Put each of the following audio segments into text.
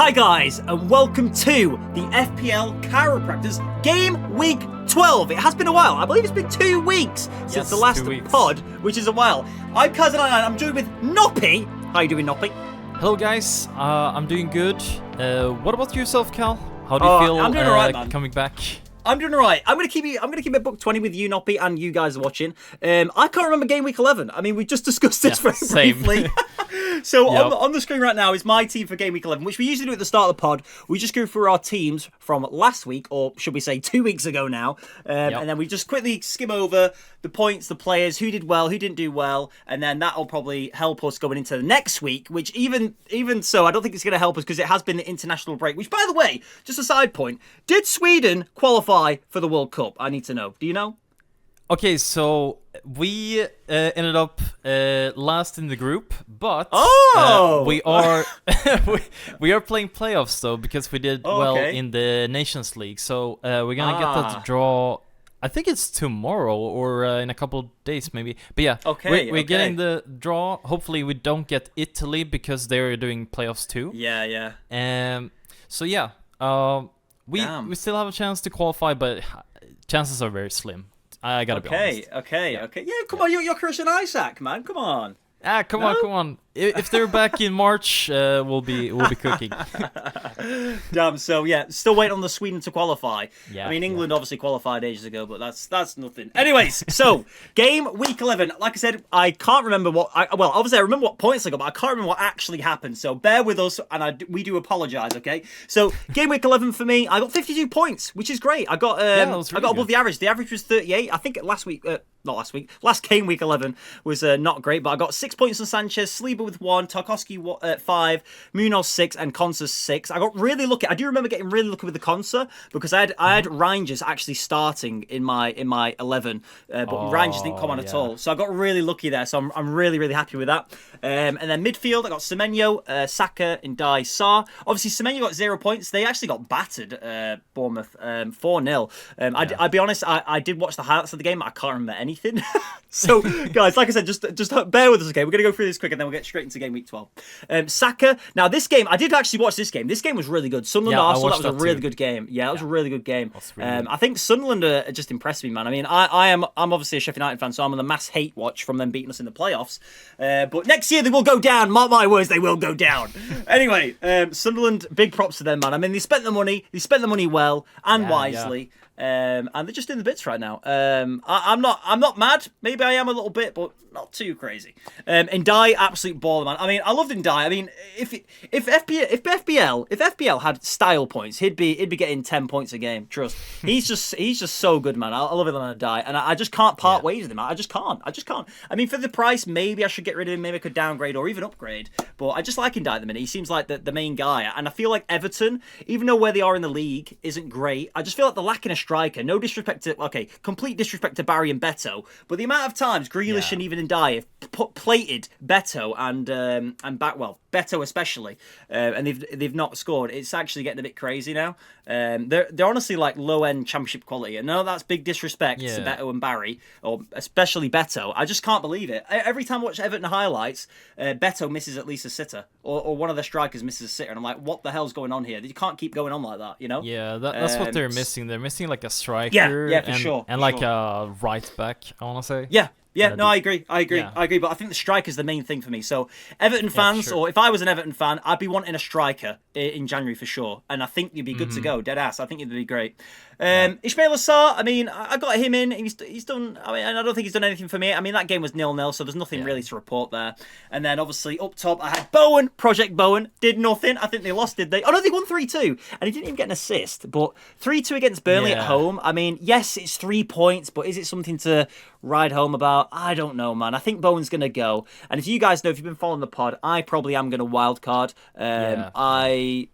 Hi guys, and welcome to the FPL Chiropractors Game Week 12. It has been a while. I believe it's been 2 weeks since the last pod, which is a while. I'm Cousin and I'm joined with Noppy. How you doing, Noppy? Hello guys, I'm doing good. What about yourself, Cal? How do you feel I'm doing alright, man. Coming back? I'm doing alright. I'm gonna keep it book 20 with you, Noppy, and you guys watching. I can't remember game week 11. I mean, we just discussed this very briefly. So on the screen right now is my team for game week 11, which we usually do at the start of the pod. We just go through our teams from last week, or should we say 2 weeks ago now, and then we just quickly skim over the points, the players, who did well, who didn't do well, and then that'll probably help us going into the next week, which even so, I don't think it's going to help us because it has been the international break, which, by the way, just a side point, did Sweden qualify for the World Cup? I need to know. Do you know? Okay, so we ended up last in the group, but we are we are playing playoffs though because we did well in the Nations League. So we're gonna get that draw. I think it's tomorrow or in a couple of days maybe. But yeah, we're getting the draw. Hopefully we don't get Italy because they're doing playoffs too. Yeah. So yeah, we still have a chance to qualify, but chances are very slim. I gotta be honest. Okay. Yeah, come on, you're Christian Isaac, man. Come on. Come on. If they're back in March, we'll be cooking. Damn. So yeah, still waiting on the Sweden to qualify. Yeah, I mean, England obviously qualified ages ago, but that's nothing. Anyways, so game week 11. Like I said, I can't remember obviously I remember what points I got, but I can't remember what actually happened. So bear with us, and we do apologise. Okay. So game week 11 for me, I got 52 points, which is great. I got above the average. The average was 38. I think last game week 11 was not great, but I got 6 points on Sanchez, Sleeper with 1, Tarkowski 5, Munoz 6, and Konsa 6. I got really lucky. I do remember getting really lucky with the Konsa because I had Rangers actually starting in my 11, but Rangers didn't come on at all. So I got really lucky there. So I'm really happy with that. And then midfield, I got Semenyo, Saka, and Dai Sarr. Obviously, Semenyo got 0 points. They actually got battered, Bournemouth, 4-0. I'll be honest, I did watch the highlights of the game, but I can't remember anything. So, guys, like I said, just bear with us, okay? We're going to go through this quick, and then we'll get straight into game week 12. Saka. Now, this game, I did actually watch this game. This game was really good. Sunderland Arsenal, that was a really good game. Yeah, that was a really good game. I think Sunderland just impressed me, man. I mean, I'm obviously a Sheffield United fan, so I'm on the mass hate watch from them beating us in the playoffs. But next year, they will go down. Mark my words, they will go down. Anyway, Sunderland, big props to them, man. I mean, they spent the money well and wisely. And they're just doing the bits right now. I'm not mad. Maybe I am a little bit, but not too crazy. And Dai, absolute baller, man. I mean, I loved Dai. I mean, if FPL had style points, he'd be getting 10 points a game. Trust. He's just so good, man. I love it on Dai, and I just can't part ways with him. I just can't. I mean, for the price, maybe I should get rid of him. Maybe I could downgrade or even upgrade. But I just like Dai at the minute. He seems like the main guy, and I feel like Everton, even though where they are in the league isn't great, I just feel like they're lacking a striker. No disrespect to complete disrespect to Barry and Beto, but the amount of times Grealish and even Dai have plated Beto and Beto especially, and they've not scored. It's actually getting a bit crazy now. They're honestly like low end championship quality, and no, that's big disrespect to Beto and Barry, or especially Beto. I just can't believe it. Every time I watch Everton highlights, Beto misses at least a sitter, or one of their strikers misses a sitter, and I'm like, what the hell's going on here? You can't keep going on like that, you know? Yeah, that's what they're missing. They're missing like a striker, sure, and like a right back, I want to say. Yeah, no, I agree. But I think the striker's the main thing for me. So Everton fans, or if I was an Everton fan, I'd be wanting a striker in January for sure. And I think you'd be good to go, dead ass. I think it'd be great. Ismail Assar, I mean, I got him in. He's done. I mean, I don't think he's done anything for me. I mean, that game was 0-0, so there's nothing really to report there. And then obviously up top, I had Bowen, Project Bowen, did nothing. I think they lost, did they? Oh no, they won 3-2, and he didn't even get an assist. But 3-2 against Burnley at home. I mean, yes, it's 3 points, but is it something to ride home about? I don't know, man. I think Bowen's going to go. And if you guys know, if you've been following the pod, I probably am going to wildcard.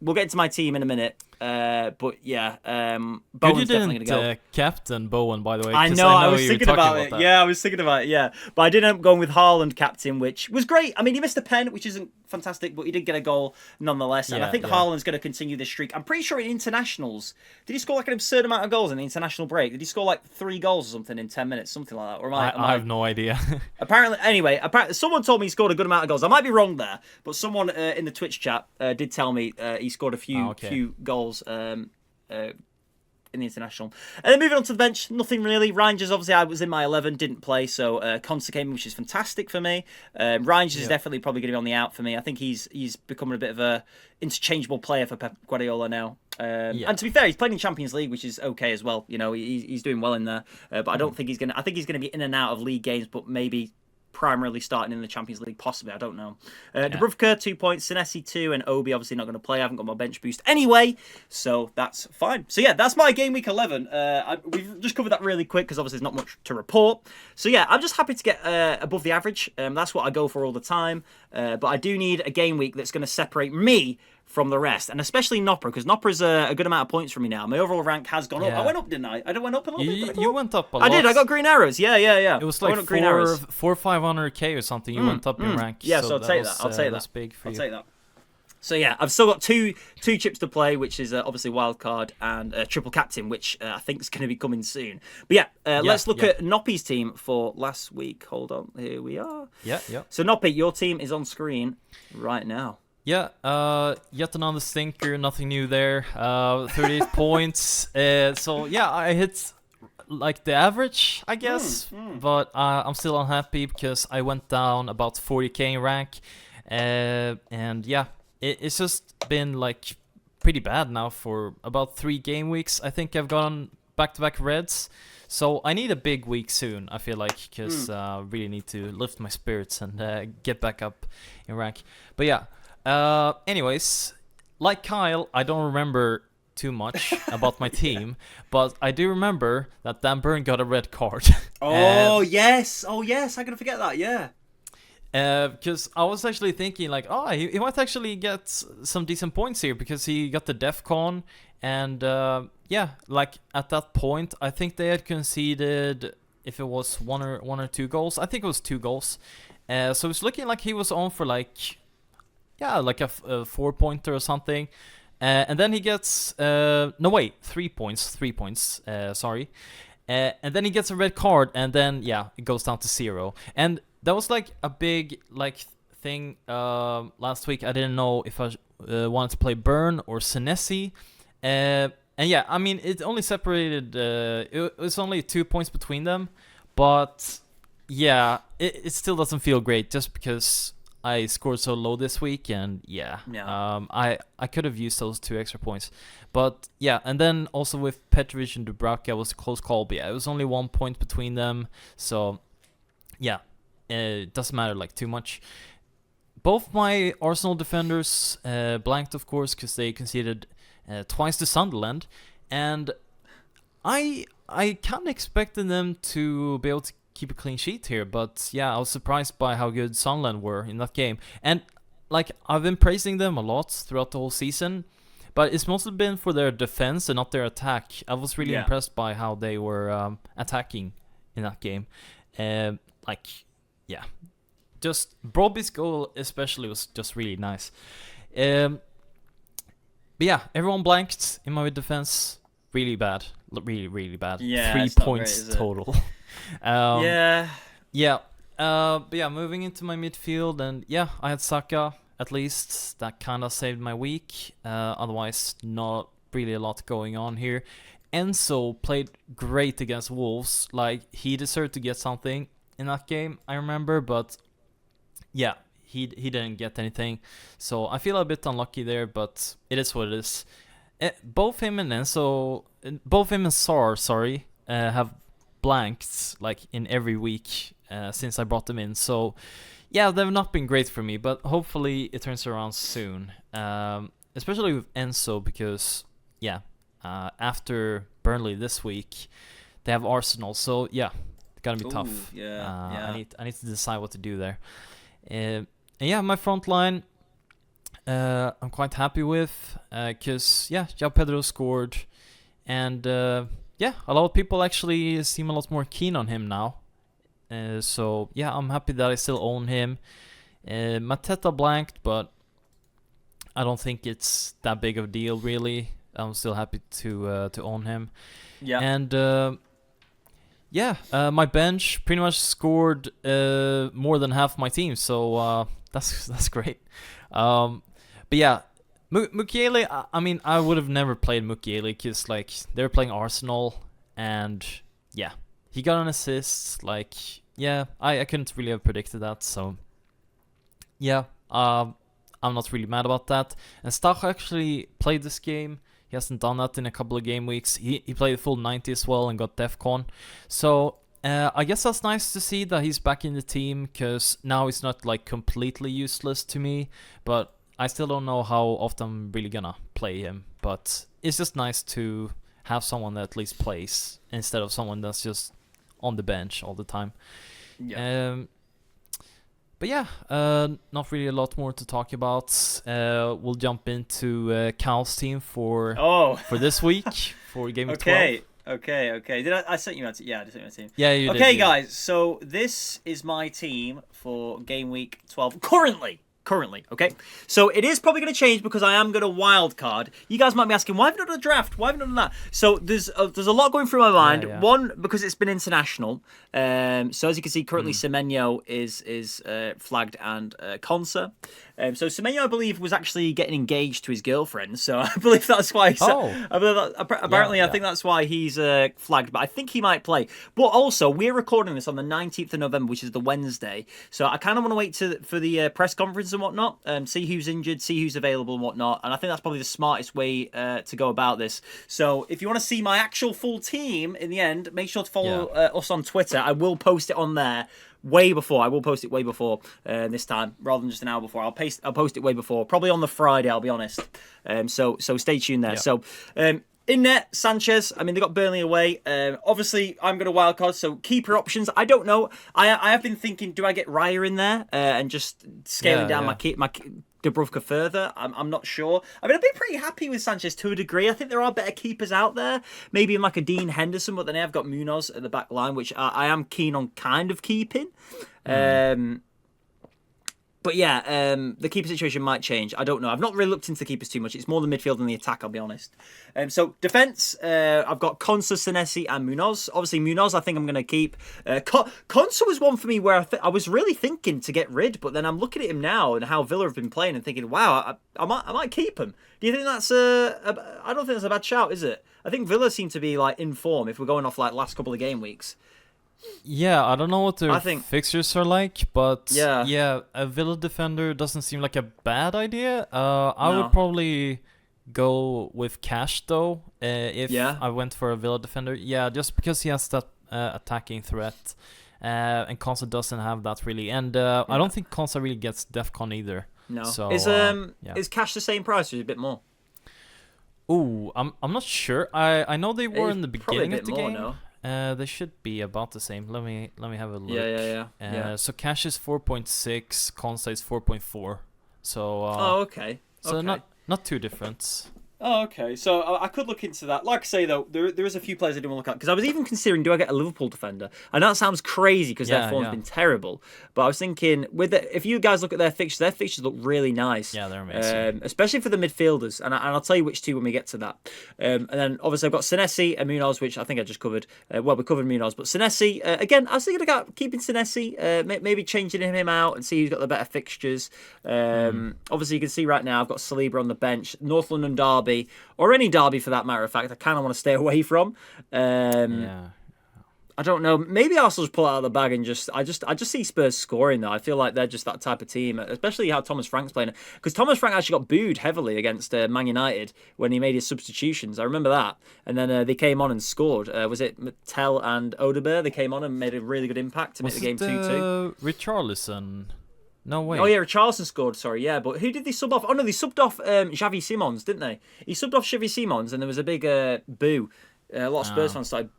We'll get into my team in a minute. But yeah, Bowen's you definitely going to go. Captain Bowen, by the way. I know I was thinking about it. Yeah, I was thinking about it. Yeah, but I did end up going with Haaland captain, which was great. I mean, he missed a pen, which isn't fantastic, but he did get a goal nonetheless. And I think Haaland's going to continue this streak. I'm pretty sure in internationals, did he score like an absurd amount of goals in the international break? Did he score like 3 goals or something in 10 minutes, something like that? Or I have no idea. Apparently, someone told me he scored a good amount of goals. I might be wrong there, but someone in the Twitch chat did tell me he scored a few goals. In the international. And then moving on to the bench, nothing really. Rangers, obviously, I was in my 11, didn't play, so Conser came in, which is fantastic for me. Rangers is definitely probably going to be on the out for me. I think he's becoming a bit of a interchangeable player for Pep Guardiola now. And to be fair, he's playing in Champions League, which is okay as well. You know, he's doing well in there. But I don't think he's going to... I think he's going to be in and out of league games, but maybe primarily starting in the Champions League, possibly. I don't know. Dubravka, 2 points. Senesi, 2. And Obi, obviously not going to play. I haven't got my bench boost anyway, so that's fine. So yeah, that's my game week 11. We've just covered that really quick because obviously there's not much to report. So yeah, I'm just happy to get above the average. That's what I go for all the time. But I do need a game week that's going to separate me from the rest, and especially Nopper, because Nopper's a good amount of points for me now. My overall rank has gone up. I went up, didn't I? I went up a little bit. You went up a lot. I did. I got green arrows. Yeah. It was like 400k or something. You went up in rank. Yeah, so I'll take that. I'll take that. That's big for you. I'll take that. So yeah, I've still got two chips to play, which is obviously Wildcard and Triple Captain, which I think is going to be coming soon. But yeah, let's look at Noppy's team for last week. Hold on, here we are. Yeah. So Noppy, your team is on screen right now. Yeah, yet another stinker, nothing new there. 38 points. So yeah, I hit like the average, I guess, but I'm still unhappy because I went down about 40k in rank, and yeah, it's just been like pretty bad now for about 3 game weeks. I think I've gone back-to-back reds. So I need a big week soon, I feel like, because I really need to lift my spirits and get back up in rank. But yeah. Anyways, like Kyle, I don't remember too much about my team, but I do remember that Dan Burn got a red card. Yes, I can forget that, yeah. Because I was actually thinking like, he might actually get some decent points here because he got the DEFCON, and yeah, like at that point, I think they had conceded, if it was one or 2 goals, I think it was 2 goals. So it's looking like he was on for like... Yeah, like a 4-pointer or something. And then he gets... 3 points. 3 points, sorry. And then he gets a red card, and then, yeah, it goes down to 0. And that was like a big thing last week. I didn't know if I wanted to play Burn or Senesi. And yeah, I mean, it only separated... it was only 2 points between them. But, yeah, it still doesn't feel great just because... I scored so low this week, and I could have used those 2 extra points. But yeah, and then also with Petrovic and Dubravka, it was a close call, but yeah, it was only 1 point between them. So yeah, it doesn't matter like too much. Both my Arsenal defenders blanked, of course, because they conceded twice to Sunderland, and I kind of expected them to be able to keep a clean sheet here, but yeah, I was surprised by how good Sunderland were in that game. And like, I've been praising them a lot throughout the whole season, but it's mostly been for their defense and not their attack. I was really impressed by how they were attacking in that game. Like, yeah, just Broby's goal especially was just really nice. But yeah, everyone blanked in my defense. Really bad, really bad. Yeah, 3 points great, total. Yeah. But yeah, moving into my midfield, and yeah, I had Saka at least. That kind of saved my week. Otherwise, not really a lot going on here. Enzo played great against Wolves. Like, he deserved to get something in that game, I remember. But yeah, he didn't get anything. So I feel a bit unlucky there, but it is what it is. Both him and Sar, have blanked like in every week since I brought them in. So yeah, they've not been great for me, but hopefully it turns around soon. Especially with Enzo, because yeah, after Burnley this week, they have Arsenal. So yeah, it's gonna be tough. Yeah. I need to decide what to do there. And yeah, my front line. I'm quite happy with, because João Pedro scored, and a lot of people actually seem a lot more keen on him now. So I'm happy that I still own him. Mateta blanked, but I don't think it's that big of a deal really. I'm still happy to own him. Yeah. And my bench pretty much scored more than half my team, so that's great. But yeah, Mukiele, I mean, I would have never played Mukiele because like they're playing Arsenal, and he got an assist. Like I couldn't really have predicted that. So I'm not really mad about that. And Stach actually played this game. He hasn't done that in a couple of game weeks. He played full 90 as well and got DEFCON. So I guess that's nice to see that he's back in the team, because now he's not like completely useless to me. But I still don't know how often I'm really gonna play him. But it's just nice to have someone that at least plays instead of someone that's just on the bench all the time. Yeah. But not really a lot more to talk about. We'll jump into Cal's team for this week for game week 12. Okay. Did I sent you my team? Yeah, I just sent you my team. Yeah, you did. Okay, guys. So this is my team for game week 12 currently, okay? So it is probably going to change because I am going to wildcard. You guys might be asking, why have you not done a draft? Why have you not done that? So there's a lot going through my mind. Yeah. One, because it's been international. So as you can see, currently Semenyo is flagged and Konsa. So Semenyo, I believe, was actually getting engaged to his girlfriend. So I believe that's why. I think that's why he's flagged. But I think he might play. But also, we're recording this on the 19th of November, which is the Wednesday. So I kind of want to wait for the press conference and whatnot, see who's injured, see who's available and whatnot. And I think that's probably the smartest way to go about this. So if you want to see my actual full team in the end, make sure to follow us on Twitter. I will post it on there way before. I will post it way before this time, rather than just an hour before. I'll post it way before, probably on the Friday, I'll be honest. So stay tuned there. So in net, Sanchez. I mean, they got Burnley away. Obviously, I'm going to wildcard, so keeper options. I don't know. I have been thinking, do I get Raya in there and just scaling down my Dubravka further? I'm not sure. I mean, I've been pretty happy with Sanchez to a degree. I think there are better keepers out there. Maybe in like a Dean Henderson, but then I've got Munoz at the back line, which I am keen on kind of keeping. But the keeper situation might change. I don't know. I've not really looked into the keepers too much. It's more the midfield than the attack, I'll be honest. So defence, I've got Konsa, Senesi, and Munoz. Obviously, Munoz, I think I'm going to keep. Konsa was one for me where I was really thinking to get rid, but then I'm looking at him now and how Villa have been playing and thinking, wow, I might keep him. Do you think that's I don't think that's a bad shout, is it? I think Villa seem to be like in form if we're going off like last couple of game weeks. Yeah, I don't know what their fixtures are like, but a Villa defender doesn't seem like a bad idea. I would probably go with Cash though, if I went for a Villa defender. Yeah, just because he has that attacking threat, and Konsa doesn't have that really. And I don't think Konsa really gets DEFCON either. No. So, is Cash the same price or is it a bit more? Ooh, I'm not sure. I know they were in the beginning of the game. No? They should be about the same. Let me have a look. Yeah. So Cash is 4.6, Konsa is 4.4. So okay. So not too different. Oh, okay. So I could look into that. Like I say, though, there is a few players I do want to look at. Because I was even considering, do I get a Liverpool defender? I know that sounds crazy because their form's been terrible. But I was thinking, if you guys look at their fixtures look really nice. Yeah, they're amazing. Especially for the midfielders. And I'll tell you which two when we get to that. And then, obviously, I've got Senesi and Munoz, which I think I just covered. We covered Munoz. But Senesi, again, I was thinking about keeping Senesi, maybe changing him out and see who's got the better fixtures. Obviously, you can see right now, I've got Saliba on the bench. North London Derby. Or any derby for that matter of fact, I kind of want to stay away from. I don't know. Maybe Arsenal just pull it out of the bag and I just see Spurs scoring though. I feel like they're just that type of team, especially how Thomas Frank's playing. Because Thomas Frank actually got booed heavily against Man United when he made his substitutions. I remember that. And then they came on and scored. Was it Mattel and Odegaard? They came on and made a really good impact to make the game 2-2. Richarlison? No way. Oh yeah, Richarlison scored. Sorry, yeah, but who did they sub off? Oh no, they subbed off Xavi Simons, didn't they? He subbed off Xavi Simons, and there was a big boo A lot of Spurs fans started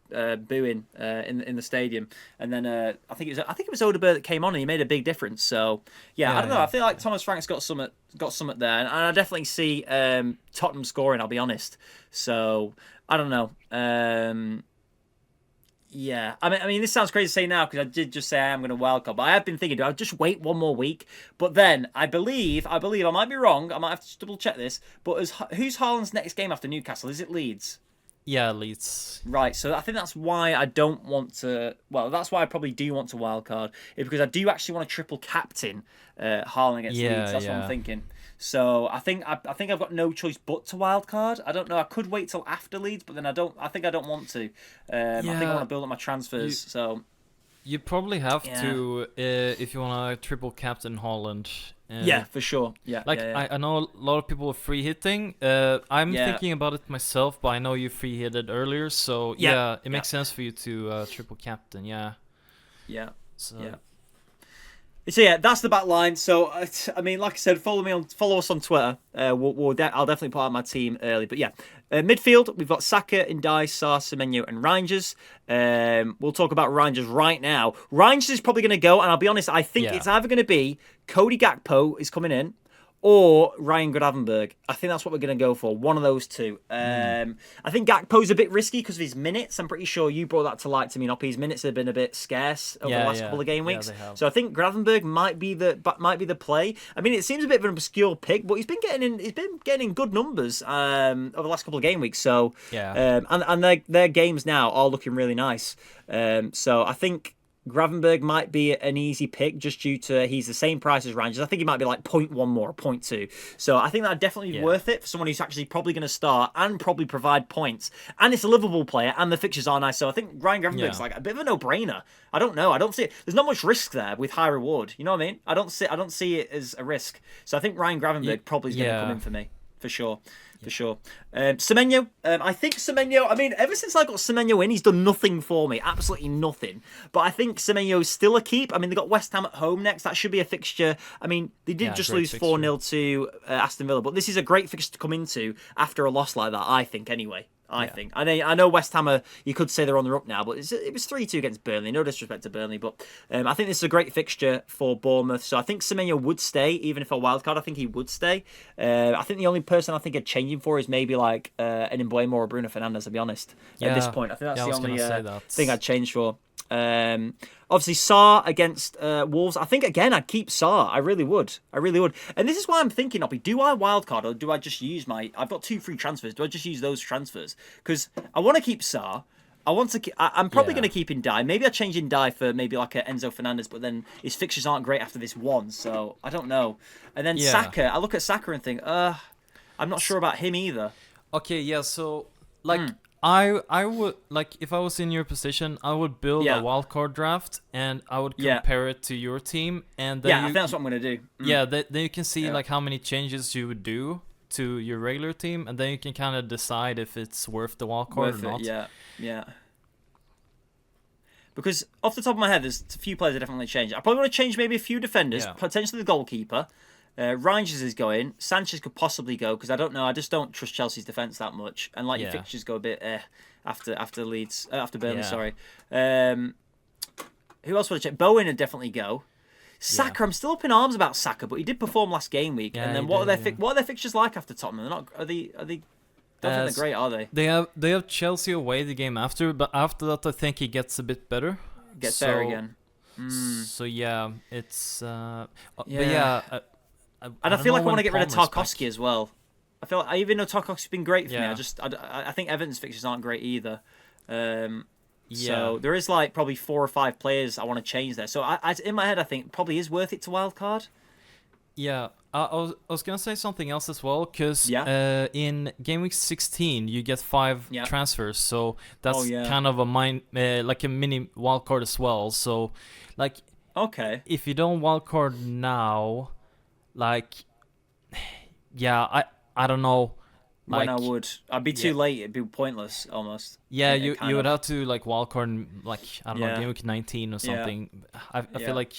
booing in the stadium, and then I think it was Odegaard that came on and he made a big difference. So I don't know. I feel like Thomas Frank's got something there, and I definitely see Tottenham scoring. I'll be honest. So I don't know. Yeah, I mean, this sounds crazy to say now because I did just say I am going to wildcard, but I have been thinking, do I just wait one more week? But then I believe I might be wrong. I might have to double check this. But who's Haaland's next game after Newcastle? Is it Leeds? Yeah, Leeds. Right, so I think that's why I don't want to. Well, that's why I probably do want to wildcard, is because I do actually want to triple captain Haaland against Leeds. That's what I'm thinking. So I think I've got no choice but to wildcard. I don't know. I could wait till after Leeds, but then I think I don't want to. I think I want to build up my transfers. You probably have to if you want to triple captain Haaland. Yeah, for sure. Yeah, I know a lot of people are free hitting. I'm thinking about it myself, but I know you free hitted earlier, so it makes sense for you to triple captain. Yeah. So that's the back line. So I mean, like I said, follow us on Twitter. I'll definitely put out my team early. But midfield, we've got Saka, Ndiaye, Sarr, Semenyo, and Rangers. We'll talk about Rangers right now. Rangers is probably going to go, and I'll be honest, I think it's either going to be Cody Gakpo is coming in, or Ryan Gravenberg. I think that's what we're going to go for. One of those two. I think Gakpo's a bit risky because of his minutes. I'm pretty sure you brought that to light to me, Noppy. His minutes have been a bit scarce over the last couple of game weeks. So I think Gravenberg might be the play. I mean, it seems a bit of an obscure pick, but he's been getting in good numbers over the last couple of game weeks. So and their games now are looking really nice. So I think Gravenberg might be an easy pick just due to he's the same price as Rangers. I think he might be like 0.1 more or 0.2. So I think that'd definitely be worth it for someone who's actually probably going to start and probably provide points. And it's a Liverpool player and the fixtures are nice. So I think Ryan Gravenberg's like a bit of a no-brainer. I don't know. I don't see it. There's not much risk there with high reward. You know what I mean? I don't see it as a risk. So I think Ryan Gravenberg probably is going to come in for me for sure. For sure. Semenyo. I think Semenyo, I mean, ever since I got Semenyo in, he's done nothing for me. Absolutely nothing. But I think Semenyo's still a keep. I mean, they got West Ham at home next. That should be a fixture. I mean, they did just lose 4-0 to Aston Villa. But this is a great fixture to come into after a loss like that, I think, anyway. I think. I know West Ham, you could say they're on the up now, but it was 3-2 against Burnley. No disrespect to Burnley, but I think this is a great fixture for Bournemouth. So I think Semenyo would stay, even if a wildcard, I think he would stay. I think the only person I think I'd change him for is maybe like an Mbeumo or Bruno Fernandes, to be honest. At this point, I think that's the only thing I'd change for. Obviously Sarr against Wolves. I think again I'd keep Sarr. I really would. And this is why I'm thinking, Oppie, do I wildcard or do I just use I've got 2 free transfers. Do I just use those transfers? Because I want to keep Sarr. I'm probably going to keep Ndiaye. Maybe I change Ndiaye for maybe like a Enzo Fernandez, but then his fixtures aren't great after this one, so I don't know. And then Saka, I look at Saka and think, I'm not sure about him either. Okay, so like. I would, like, if I was in your position, I would build a wildcard draft and I would compare it to your team, and then I think that's what I'm gonna do. Then you can see like how many changes you would do to your regular team, and then you can kind of decide if it's worth the wildcard or not. Yeah. Because off the top of my head, there's a few players I definitely change. I probably want to change maybe a few defenders, potentially the goalkeeper. Rangers is going. Sanchez could possibly go because I don't know. I just don't trust Chelsea's defence that much, and your fixtures go a bit after Leeds, after Burnley. Sorry. Who else would I check? Bowen would definitely go. Saka, I'm still up in arms about Saka, but he did perform last game week. And then what are their fixtures like after Tottenham? They're not. Are they? Don't think they're great, are they? They have Chelsea away the game after, but after that I think he gets a bit better. Gets better again. So it's and I feel like I want to get rid of Tarkowski as well. I feel like, even though Tarkowski's been great for me, I think Everton's fixtures aren't great either. So there is like probably 4 or 5 players I want to change there. So in my head, I think probably is worth it to wildcard. Yeah, I was gonna say something else as well, because in game week 16 you get 5 transfers, so that's kind of a like a mini wildcard as well. So like, if you don't wildcard now, like, I don't know. Like, when I'd be too late. It'd be pointless almost. Yeah, you would have to like wildcard like, I don't know, game week 19 or something. I feel like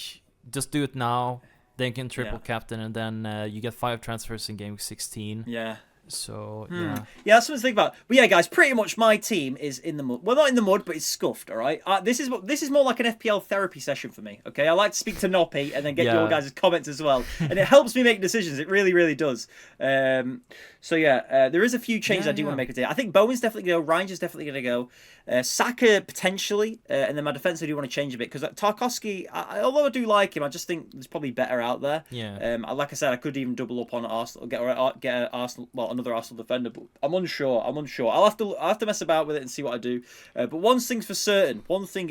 just do it now. Then you can triple captain, and then you get 5 transfers in game week 16. Yeah. So yeah, that's something to think about. But yeah, guys, pretty much my team is in the mud. Well, not in the mud, but it's scuffed. All right. This is more like an FPL therapy session for me. Okay, I like to speak to Noppy and then get your guys' comments as well, and it helps me make decisions. It really, really does. So yeah, there is a few changes I do want to make today. I think Bowen's definitely going to go. Ranger's definitely going to go. Saka potentially, and then my defense I do want to change a bit because Tarkowski, although I do like him, I just think there's probably better out there. Yeah. Like I said, I could even double up on Arsenal, get Arsenal, another Arsenal defender, but I'm unsure. I'll have to mess about with it and see what I do. But one thing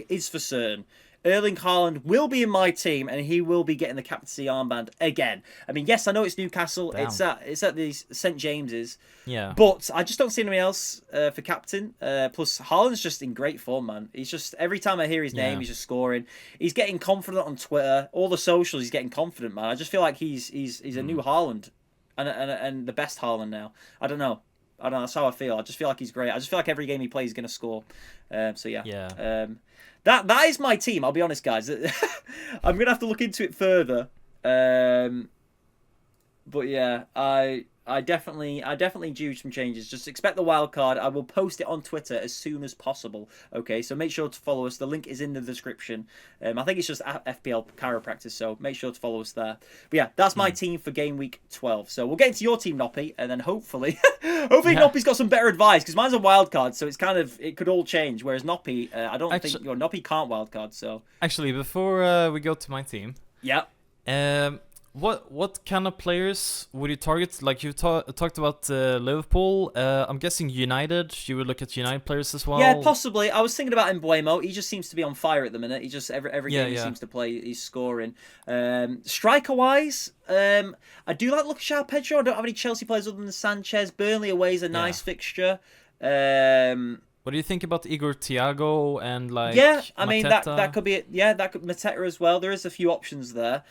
is for certain. Erling Haaland will be in my team, and he will be getting the captaincy armband again. I mean, yes, I know it's Newcastle. Damn. It's at the St James's. Yeah. But I just don't see anyone else for captain. Plus, Haaland's just in great form, man. He's just every time I hear his name, he's just scoring. He's getting confident on Twitter, all the socials. He's getting confident, man. I just feel like he's a new Haaland, and the best Haaland now. I don't know. That's how I feel. I just feel like he's great. I just feel like every game he plays, he's gonna score. So yeah. Yeah. That is my team. I'll be honest, guys. I'm gonna have to look into it further. But yeah, I definitely do some changes. Just expect the wild card. I will post it on Twitter as soon as possible. Okay, so make sure to follow us. The link is in the description. I think it's just at FPL Chiropractors, so make sure to follow us there. But yeah, that's my team for game week 12. So we'll get into your team, Noppy, and then hopefully Noppy's got some better advice because mine's a wild card, so it could all change. Whereas Noppy, I don't think Noppy can't wild card. So actually, before we go to my team, What kind of players would you target? Like you talked about Liverpool. I'm guessing United. You would look at United players as well. Yeah, possibly. I was thinking about Mbeumo. He just seems to be on fire at the minute. He just every game he seems to play, he's scoring. Striker wise, I do like looking at Pedro. I don't have any Chelsea players other than Sanchez. Burnley away is a nice fixture. What do you think about Igor Thiago and like? Yeah, I Mateta? mean that could be it. Yeah, that could Mateta as well. There is a few options there.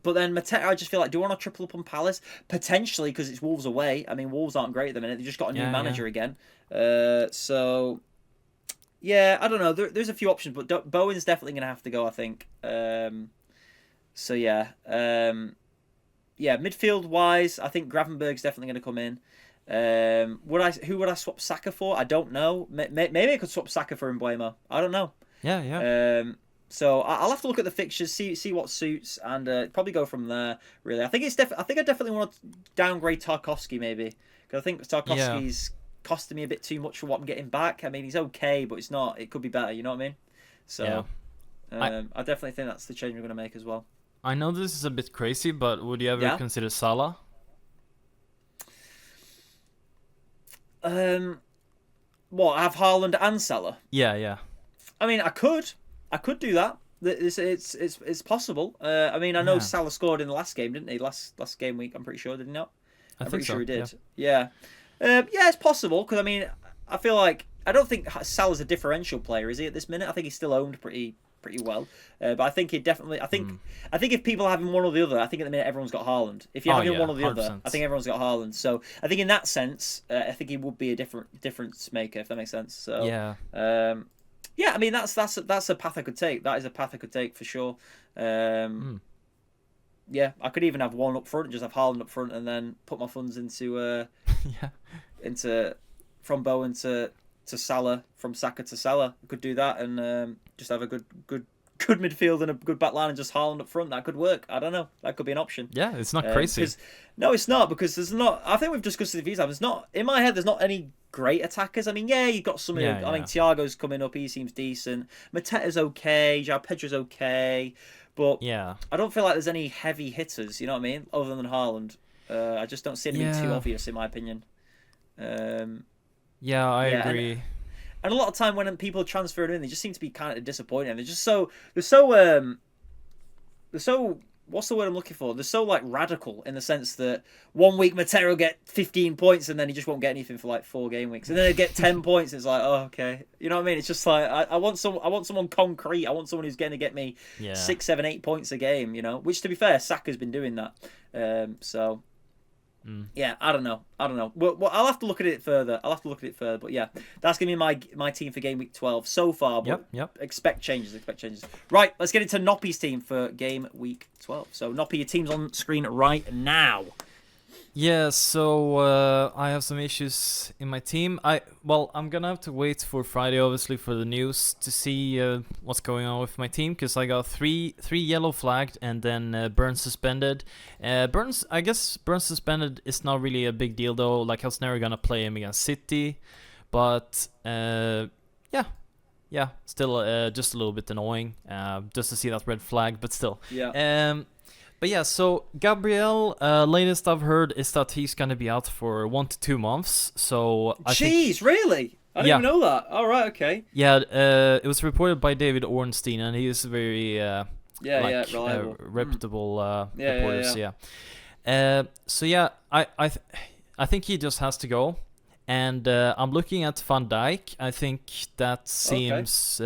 But then Mateta, I just feel like, do I want to triple up on Palace? Potentially, because it's Wolves away. I mean, Wolves aren't great at the minute. They just got a new manager again. So, yeah, I don't know. There's a few options, but Bowen's definitely going to have to go, I think. So, yeah. Midfield-wise, I think Gravenberg's definitely going to come in. Who would I swap Saka for? I don't know. Maybe I could swap Saka for Mbeumo. I don't know. Yeah. So I'll have to look at the fixtures, see what suits, and probably go from there. Really, I think I definitely want to downgrade Tarkowski maybe because I think Tarkowski's costing me a bit too much for what I'm getting back. I mean, he's okay, but it's not. It could be better. You know what I mean? So I definitely think that's the change we're going to make as well. I know this is a bit crazy, but would you ever consider Salah? What, have Haaland and Salah? Yeah. I mean, I could do that. It's possible. I mean, I know Salah scored in the last game, didn't he? Last game week, I'm pretty sure, did he not? I'm pretty sure he did. Yeah. It's possible because I mean, I feel like I don't think Salah's a differential player, is he? At this minute, I think he's still owned pretty well. But I think he definitely. I think if people are having one or the other, I think at the minute everyone's got Haaland. If you're having one or the 100%. Other, I think everyone's got Haaland. So I think in that sense, I think he would be a difference maker, if that makes sense. So yeah, I mean that's a path I could take. That is a path I could take for sure. Yeah, I could even have one up front, just have Haaland up front, and then put my funds into from Bowen to Salah, from Saka to Salah. I could do that and just have a good midfield and a good back line and just Haaland up front. That could work. I don't know. That could be an option. Yeah, it's not crazy. No, it's not, because there's not. I think we've discussed it a few times. There's not in my head. There's not any great attackers. I mean, you've got some. I mean, Thiago's coming up. He seems decent. Mateta's okay. João Pedro's okay. But I don't feel like there's any heavy hitters. You know what I mean? Other than Haaland, I just don't see anything too obvious in my opinion. I agree. And a lot of time when people transfer in, they just seem to be kind of disappointing. They're so what's the word I'm looking for? They're so like radical in the sense that 1 week Mateta will get 15 points and then he just won't get anything for like 4 game weeks, and then they get 10 points. It's like, oh, okay, you know what I mean? It's just like I want someone concrete. I want someone who's going to get me 6, 7, 8 points a game. You know, which to be fair, Saka's been doing that. Yeah, I don't know. Well, I'll have to look at it further. But yeah, that's gonna be my team for game week 12 so far. But expect changes. Right, let's get into Noppy's team for game week 12. So Noppy, your team's on screen right now. Yeah, so I have some issues in my team. I'm gonna have to wait for Friday, obviously, for the news to see what's going on with my team, because I got three yellow flagged and then Burns suspended. I guess Burns suspended is not really a big deal though. Like, I was never gonna play him against City, but yeah, still just a little bit annoying, just to see that red flag, but still. Yeah. But yeah, so Gabriel, latest I've heard is that he's gonna be out for 1 to 2 months. So Really? I didn't even know that. All right, okay. Yeah, it was reported by David Ornstein, and he is very reliable, reputable reporters. I think he just has to go, and I'm looking at Van Dijk. I think that seems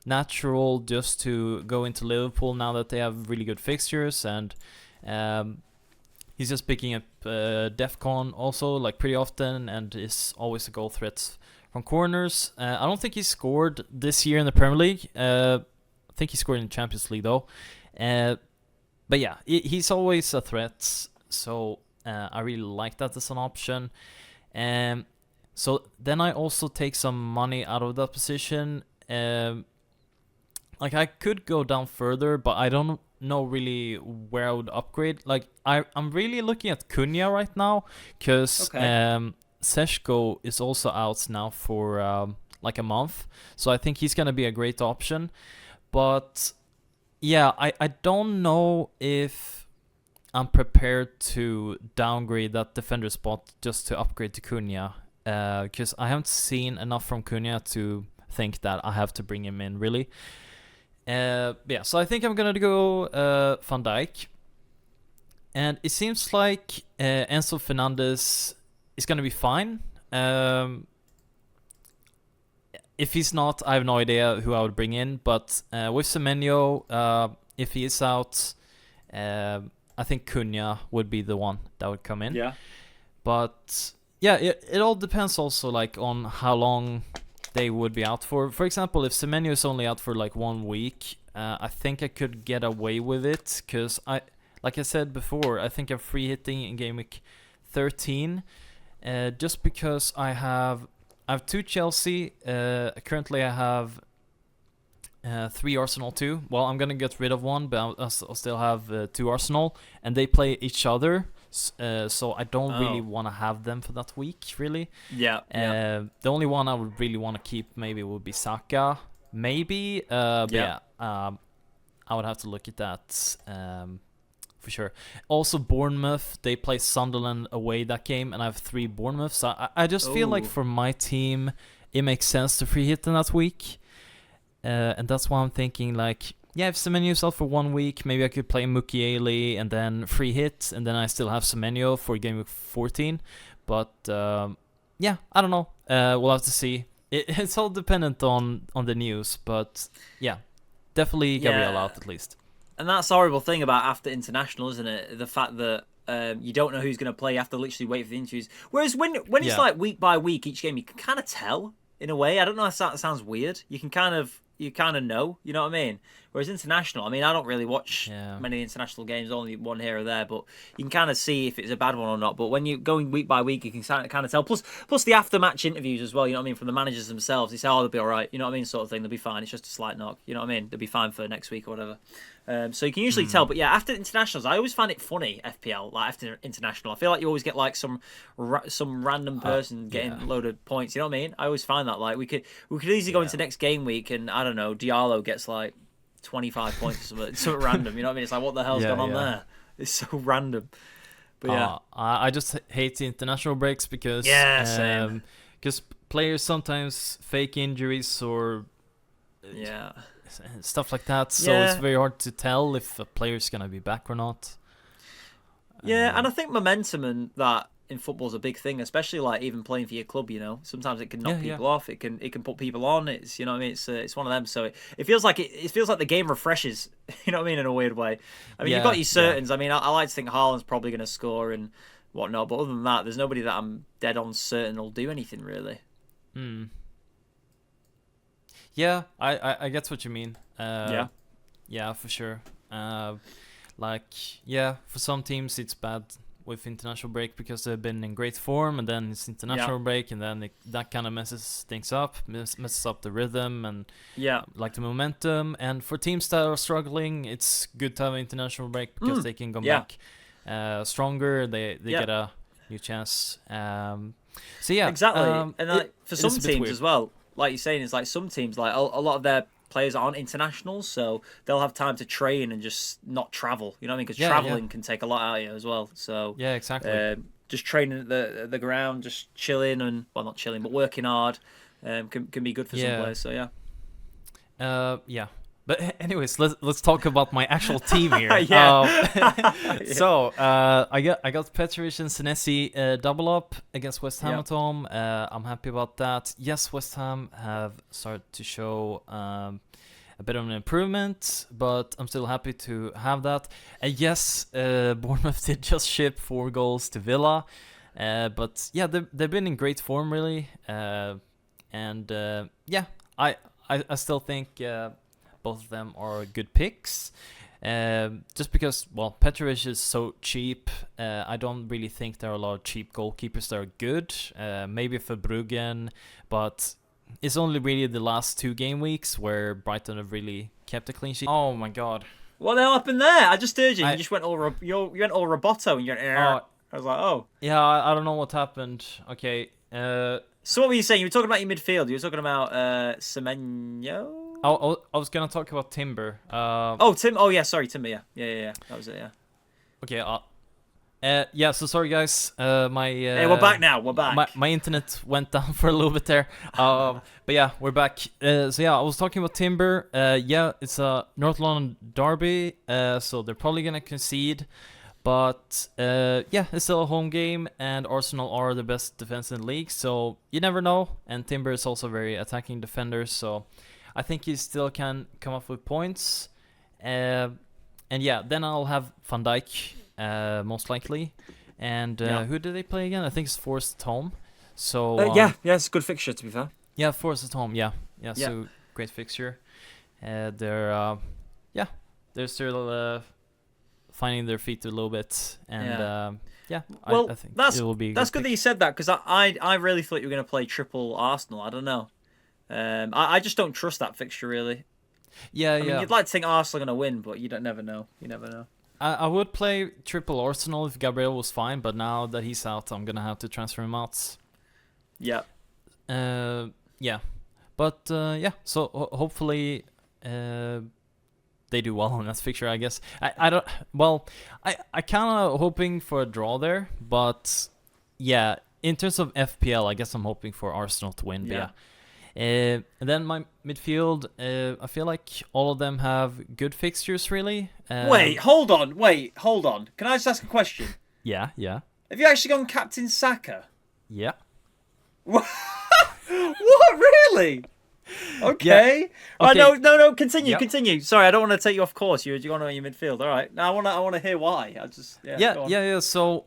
natural just to go into Liverpool now that they have really good fixtures, and he's just picking up DEFCON also, like, pretty often, and is always a goal threat from corners. I don't think he scored this year in the Premier League. I think he scored in the Champions League though. But yeah, he's always a threat, so I really like that as an option. So then I also take some money out of that position. Like, I could go down further, but I don't know really where I would upgrade. Like, I'm really looking at Cunha right now, because Seshko is also out now for like a month, so I think he's gonna be a great option. But yeah, I don't know if I'm prepared to downgrade that defender spot just to upgrade to Cunha, because I haven't seen enough from Cunha to think that I have to bring him in, really. So I think I'm gonna go Van Dijk, and it seems like Enzo Fernandez is gonna be fine. If he's not, I have no idea who I would bring in, but with Semenyo, if he is out, I think Cunha would be the one that would come in. Yeah. But yeah, it all depends also, like, on how long they would be out for. For example, if Semenyo is only out for like 1 week, I think I could get away with it, because like I said before, I think I'm free hitting in game week 13, just because I have 2 Chelsea. Currently I have 3 Arsenal too. Well, I'm gonna get rid of one, but I'll still have 2 Arsenal, and they play each other. So I don't really want to have them for that week, really. Yeah. The only one I would really want to keep maybe would be Saka. Maybe. I would have to look at that for sure. Also, Bournemouth, they play Sunderland away that game, and I have 3 Bournemouth. So I just feel like for my team, it makes sense to free hit in that week. And that's why I'm thinking, like, yeah, if Semenyo's out for 1 week, maybe I could play Mukiele and then free hit, and then I still have Semenyo for game week 14. But yeah, I don't know. We'll have to see. It's all dependent on the news, but yeah, definitely Gabriel out at least. And that's the horrible thing about after international, isn't it? The fact that you don't know who's going to play. You have to literally wait for the interviews. Whereas when it's like week by week, each game, you can kind of tell in a way. I don't know if that sounds weird. You kind of know, you know what I mean? Whereas international, I mean, I don't really watch many international games, only one here or there, but you can kind of see if it's a bad one or not. But when you're going week by week, you can kind of tell. Plus the after-match interviews as well, you know what I mean, from the managers themselves. They say, they'll be all right, you know what I mean, sort of thing. They'll be fine. It's just a slight knock, you know what I mean? They'll be fine for next week or whatever. So you can usually tell. But yeah, after internationals, I always find it funny, FPL, like after international. I feel like you always get like some random person getting a load of points, you know what I mean? I always find that, like, we could easily go into next game week and, I don't know, Diallo gets like 25 points or something. It's so random, you know what I mean? It's like, what the hell's going on there? It's so random. But yeah. I just hate the international breaks because players sometimes fake injuries or stuff like that, so it's very hard to tell if a player's gonna be back or not. And I think momentum and that in football is a big thing, especially like even playing for your club. You know, sometimes it can knock people off. It can put people on. It's, you know what I mean. It's one of them. So it feels like it feels like the game refreshes. You know what I mean, in a weird way. I mean, you've got your certains. I mean, I like to think Haaland's probably going to score and whatnot, but other than that, there's nobody that I'm dead on certain will do anything really. Yeah, I get what you mean. Yeah, for sure. For some teams it's bad with international break because they've been in great form, and then it's international break, and then that kind of messes things up, messes up the rhythm and like the momentum. And for teams that are struggling, it's good to have an international break because they can come back stronger. They get a new chance. So yeah, exactly. And for some teams as well, like you're saying, it's like some teams, like a lot of their players aren't internationals, so they'll have time to train and just not travel. You know what I mean? Because traveling can take a lot out of you as well. So yeah, exactly. Just training at the ground, just chilling and not chilling, but working hard can be good for some players. So yeah. But anyways, let's talk about my actual team here. So I got Petrovic and Senesi double up against West Ham at home. I'm happy about that. Yes, West Ham have started to show a bit of an improvement, but I'm still happy to have that. And yes, Bournemouth did just ship 4 goals to Villa, but yeah, they've been in great form really, and I still think. Both of them are good picks. Just because, Petrovic is so cheap, I don't really think there are a lot of cheap goalkeepers that are good. Maybe for Bruggen, but it's only really the last 2 game weeks where Brighton have really kept a clean sheet. Oh my god. What the hell happened there? I just heard you. You just went all you went all roboto and you went. I was like, oh. Yeah, I don't know what happened. Okay. So what were you saying? You were talking about your midfield. You were talking about Semenyo. I was gonna talk about Timber. Tim. Oh yeah, sorry, Timber. Yeah. That was it. Yeah. Okay. So sorry guys. Hey, we're back now. We're back. My internet went down for a little bit there. But yeah, we're back. So yeah, I was talking about Timber. It's a North London derby. So they're probably gonna concede. But it's still a home game, and Arsenal are the best defense in the league. So you never know. And Timber is also very attacking defender. So I think he still can come up with points. And yeah, then I'll have Van Dijk, most likely. And who did they play again? I think it's Forest at home. So it's a good fixture to be fair. Yeah, Forest at home. Yeah. So great fixture. They're still finding their feet a little bit, and I think it will be. That's good that you said that, because I really thought you were going to play triple Arsenal. I don't know. I just don't trust that fixture really. I mean, you'd like to think Arsenal are going to win, but you never know. You never know. I would play triple Arsenal if Gabriel was fine, but now that he's out, I'm gonna have to transfer him out. Yeah. But so hopefully they do well in that fixture, I guess. I kind of hoping for a draw there, but yeah, in terms of FPL, I guess I'm hoping for Arsenal to win. Yeah. And then my midfield, I feel like all of them have good fixtures, really. Wait, hold on. Can I just ask a question? Yeah. Have you actually gone Captain Saka? Yeah. What? Really? Okay. Yeah. Okay. No. Continue. Sorry, I don't want to take you off course. You're going on your midfield. All right. Now I want to hear why. So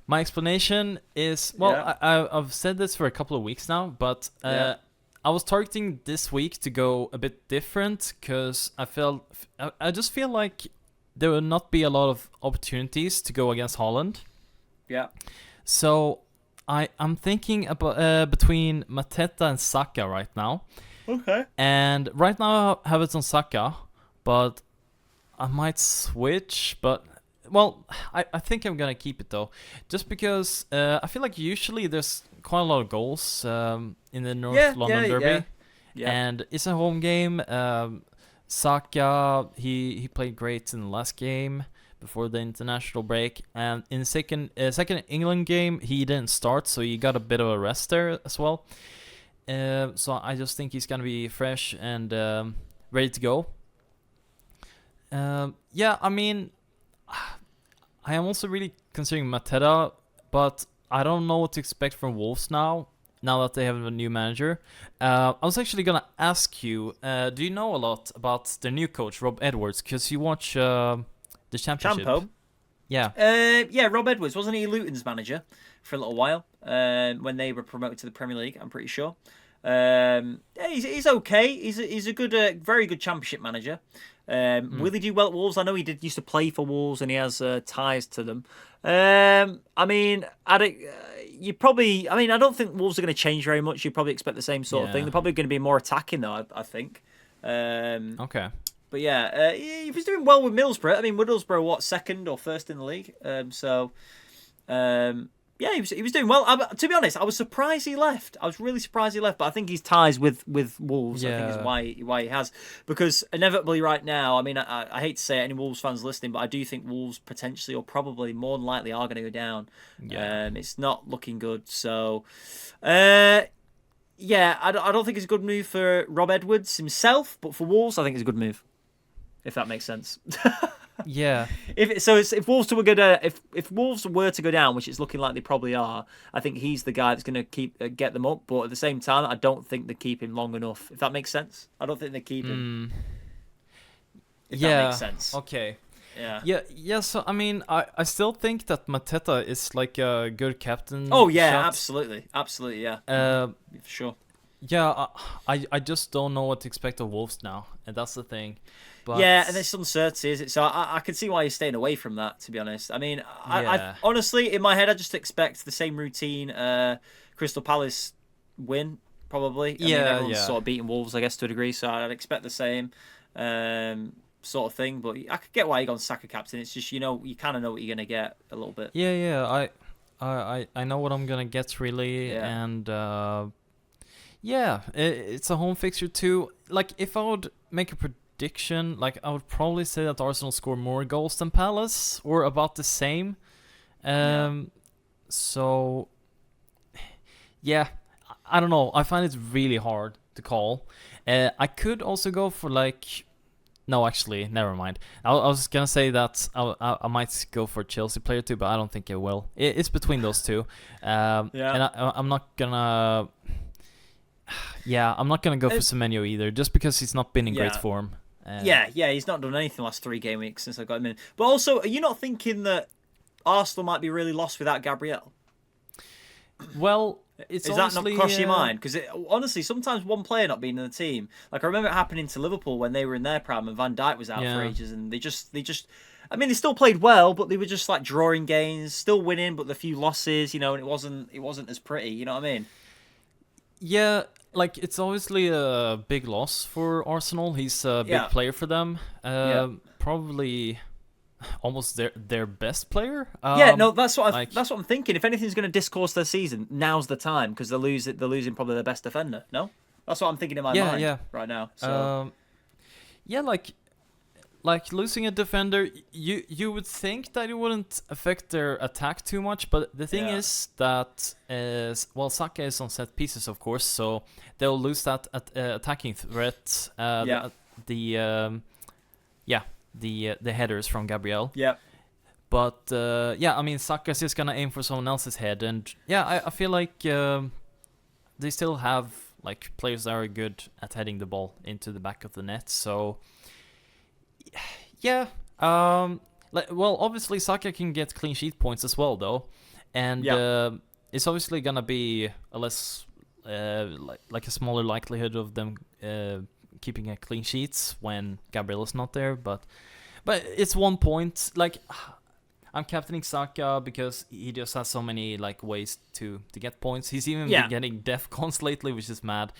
my explanation is, I've said this for a couple of weeks now, but I was targeting this week to go a bit different because I just feel like there will not be a lot of opportunities to go against Holland. Yeah. So I'm thinking about between Mateta and Saka right now. Okay. And right now I have it on Saka, but I might switch, but I think I'm gonna keep it though, just because I feel like usually there's quite a lot of goals in the North London derby, and it's a home game. Saka he played great in the last game before the international break, and in the second England game he didn't start, so he got a bit of a rest there as well. So I just think he's gonna be fresh and ready to go. I mean, I am also really considering Mateta, but I don't know what to expect from Wolves now that they have a new manager. I was actually gonna ask you, do you know a lot about their new coach, Rob Edwards? Because you watch the Championship. Champo? Yeah. Rob Edwards, wasn't he Luton's manager for a little while when they were promoted to the Premier League? I'm pretty sure. Yeah, he's okay. He's a good, very good Championship manager. Will he do well at Wolves? I know he used to play for Wolves and he has ties to them. I mean, I don't think Wolves are going to change very much. You probably expect the same sort of thing. They're probably going to be more attacking though, I think. Okay. But yeah, he was doing well with Middlesbrough. I mean, Middlesbrough, what, second or first in the league? Yeah, he was doing well. To be honest, I was surprised he left. I was really surprised he left. But I think his ties with Wolves, I think, is why he has. Because inevitably right now, I mean, I hate to say it, any Wolves fans listening, but I do think Wolves potentially or probably more than likely are going to go down. Yeah. It's not looking good. So, yeah, I don't think it's a good move for Rob Edwards himself, but for Wolves, I think it's a good move. If that makes sense. Yeah. If Wolves were gonna, if Wolves were to go down, which it's looking like they probably are, I think he's the guy that's going to get them up. But at the same time, I don't think they keep him long enough. If that makes sense, I don't think they keep him. If that makes sense. Okay. Yeah. Yeah. So I mean, I still think that Mateta is like a good captain. Oh yeah, shot. absolutely, yeah. For sure. Yeah, I just don't know what to expect of Wolves now, and that's the thing. But yeah, and there's uncertainty, is it? So I can see why you're staying away from that, to be honest. I mean, I honestly, in my head, I just expect the same routine. Crystal Palace win, probably. I mean, everyone's sort of beating Wolves, I guess, to a degree, so I'd expect the same sort of thing. But I could get why you're going Saka captain. It's just, you kind of know what you're going to get a little bit. Yeah, I know what I'm going to get, really, and... yeah, it's a home fixture too. Like, if I would make a prediction, like, I would probably say that Arsenal score more goals than Palace, or about the same. So, yeah, I don't know. I find it really hard to call. I could also go for, like... No, actually, never mind. I was going to say that I might go for a Chelsea player too, but I don't think I will. It's between those two. And I'm not going to... Yeah, I'm not going to go for Semenyo either, just because he's not been in great form. He's not done anything the last 3 game weeks since I got him in. But also, are you not thinking that Arsenal might be really lost without Gabriel? Well, is that not cross your mind? Because honestly, sometimes one player not being in the team, like I remember it happening to Liverpool when they were in their prime and Van Dijk was out for ages, and they just. I mean, they still played well, but they were just like drawing games, still winning, but the few losses, and it wasn't as pretty. You know what I mean? Yeah. Like, it's obviously a big loss for Arsenal. He's a big player for them. Probably almost their best player. That's what I'm thinking. If anything's going to discourse their season, now's the time, because they're losing probably their best defender. No, that's what I'm thinking in my mind right now. So. Like losing a defender, you would think that it wouldn't affect their attack too much, but the thing is that Saka is on set pieces, of course, so they'll lose that attacking threat. The headers from Gabriel. Yeah. But I mean, Saka's just gonna aim for someone else's head, and I feel like they still have like players that are good at heading the ball into the back of the net, so. Yeah. Obviously Saka can get clean sheet points as well, though, and it's obviously gonna be a less, like a smaller likelihood of them keeping a clean sheets when Gabriel is not there. But it's 1 point. Like, I'm captaining Saka because he just has so many like ways to get points. He's even been getting def cons lately, which is mad.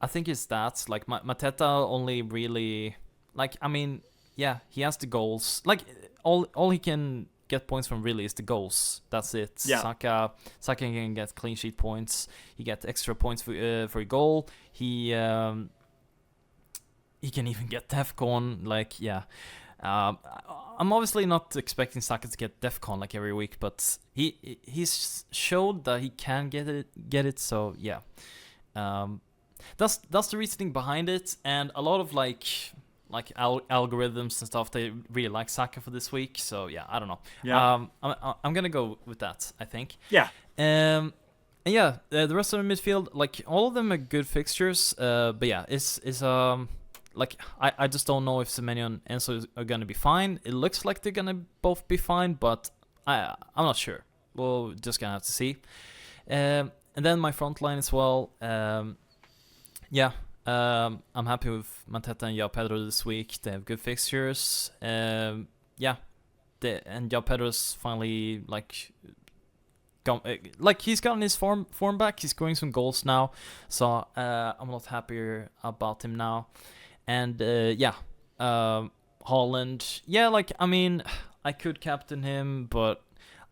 I think it's that. Like, Mateta only really... Like, I mean, he has the goals. Like, all he can get points from really is the goals. That's it. Yeah. Saka can get clean sheet points. He gets extra points for a goal. He can even get DEFCON. Like, I'm obviously not expecting Saka to get DEFCON like every week, but he's showed that he can get it. So yeah. That's the reasoning behind it, and a lot of like algorithms and stuff, they really like Saka for this week. So I don't know. I'm gonna go with that, I think. The rest of the midfield, like, all of them are good fixtures. But it's like, I just don't know if Semenyo and Enzo are gonna be fine. It looks like they're gonna both be fine, but I'm not sure. We're just gonna have to see. And then my front line as well. Yeah, I'm happy with Mateta and João Pedro this week. They have good fixtures. Yeah, and João Pedro's finally he's gotten his form back. He's scoring some goals now, so I'm a lot happier about him now. And Haaland. Yeah, I mean, I could captain him, but